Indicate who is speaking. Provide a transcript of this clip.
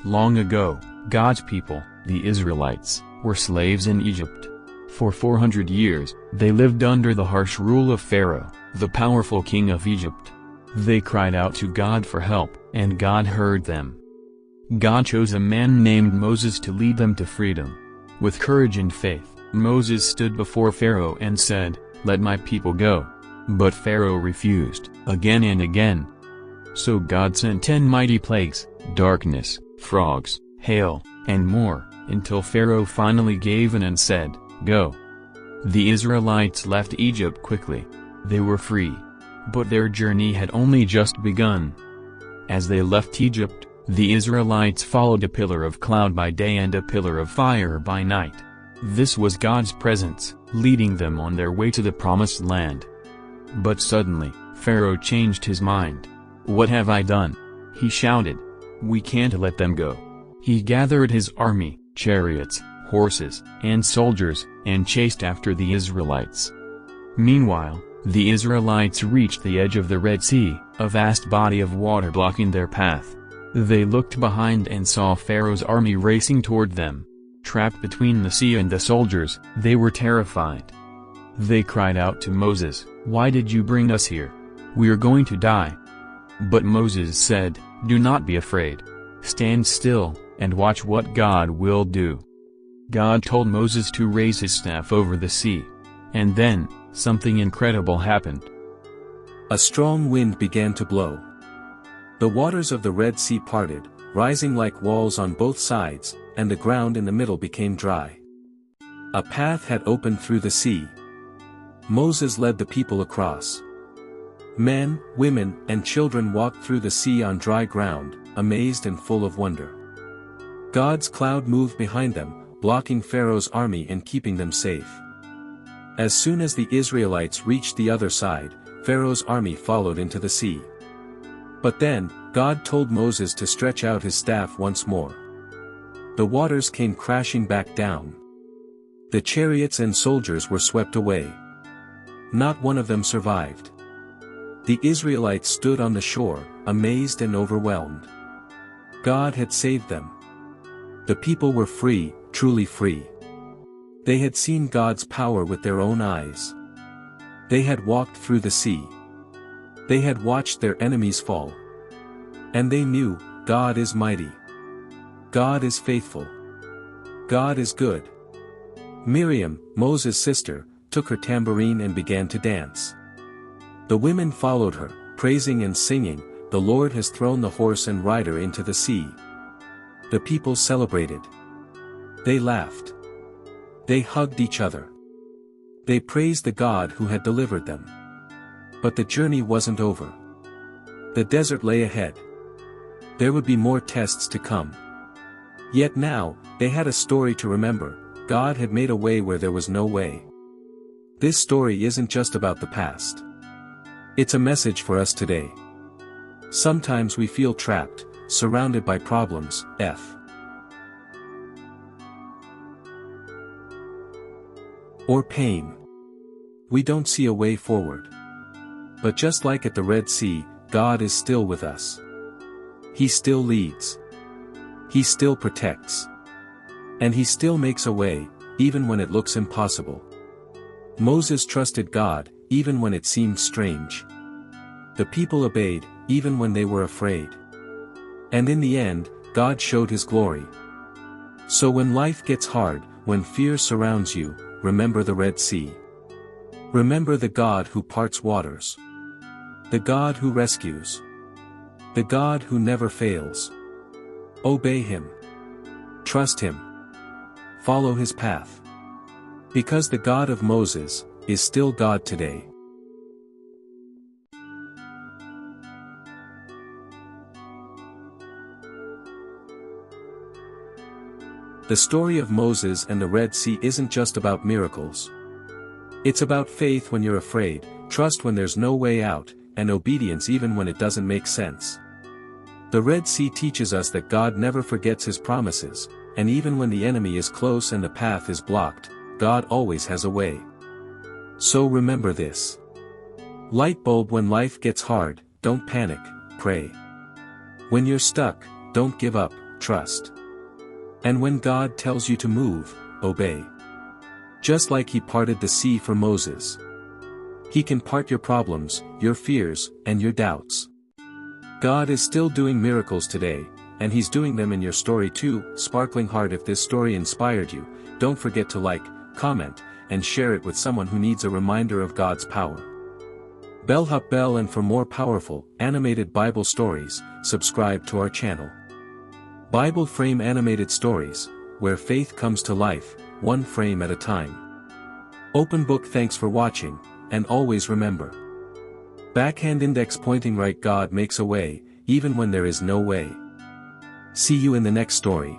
Speaker 1: Long ago, God's people, the Israelites, were slaves in Egypt. For 400 years, they lived under the harsh rule of Pharaoh, the powerful king of Egypt. They cried out to God for help, and God heard them. God chose a man named Moses to lead them to freedom. With courage and faith, Moses stood before Pharaoh and said, "Let my people go." But Pharaoh refused, again and again. So God sent 10 mighty plagues, darkness, frogs, hail, and more, until Pharaoh finally gave in and said, "Go." The Israelites left Egypt quickly. They were free. But their journey had only just begun. As they left Egypt, the Israelites followed a pillar of cloud by day and a pillar of fire by night. This was God's presence, leading them on their way to the promised land. But suddenly, Pharaoh changed his mind. "What have I done?" he shouted. "We can't let them go." He gathered his army, chariots, horses, and soldiers, and chased after the Israelites. Meanwhile, the Israelites reached the edge of the Red Sea, a vast body of water blocking their path. They looked behind and saw Pharaoh's army racing toward them. Trapped between the sea and the soldiers, they were terrified. They cried out to Moses, "Why did you bring us here? We're going to die." But Moses said, "Do not be afraid. Stand still, and watch what God will do." God told Moses to raise his staff over the sea. And then, something incredible happened.
Speaker 2: A strong wind began to blow. The waters of the Red Sea parted, rising like walls on both sides, and the ground in the middle became dry. A path had opened through the sea. Moses led the people across. Men, women, and children walked through the sea on dry ground, amazed and full of wonder. God's cloud moved behind them, blocking Pharaoh's army and keeping them safe. As soon as the Israelites reached the other side, Pharaoh's army followed into the sea. But then, God told Moses to stretch out his staff once more. The waters came crashing back down. The chariots and soldiers were swept away. Not one of them survived. The Israelites stood on the shore, amazed and overwhelmed. God had saved them. The people were free, truly free. They had seen God's power with their own eyes. They had walked through the sea. They had watched their enemies fall. And they knew, God is mighty. God is faithful. God is good. Miriam, Moses' sister, took her tambourine and began to dance. The women followed her, praising and singing, "The Lord has thrown the horse and rider into the sea." The people celebrated. They laughed. They hugged each other. They praised the God who had delivered them. But the journey wasn't over. The desert lay ahead. There would be more tests to come. Yet now, they had a story to remember. God had made a way where there was no way. This story isn't just about the past. It's a message for us today. Sometimes we feel trapped, surrounded by problems, or pain. We don't see a way forward. But just like at the Red Sea, God is still with us. He still leads. He still protects. And He still makes a way, even when it looks impossible. Moses trusted God, even when it seemed strange. The people obeyed, even when they were afraid. And in the end, God showed His glory. So when life gets hard, when fear surrounds you, remember the Red Sea. Remember the God who parts waters. The God who rescues. The God who never fails. Obey Him. Trust Him. Follow His path. Because the God of Moses is still God today. The story of Moses and the Red Sea isn't just about miracles. It's about faith when you're afraid, trust when there's no way out, and obedience even when it doesn't make sense. The Red Sea teaches us that God never forgets His promises, and even when the enemy is close and the path is blocked, God always has a way. So remember this. Light bulb: when life gets hard, don't panic, pray. When you're stuck, don't give up, trust. And when God tells you to move, obey. Just like he parted the sea for Moses. He can part your problems, your fears, and your doubts. God is still doing miracles today, and he's doing them in your story too. Sparkling heart, if this story inspired you, don't forget to like, comment, and share it with someone who needs a reminder of God's power. Bellhop bell, and for more powerful, animated Bible stories, subscribe to our channel. Bible Frame Animated Stories, where faith comes to life, one frame at a time. Open book. Thanks for watching, and always remember. Backhand index pointing right. God makes a way, even when there is no way. See you in the next story.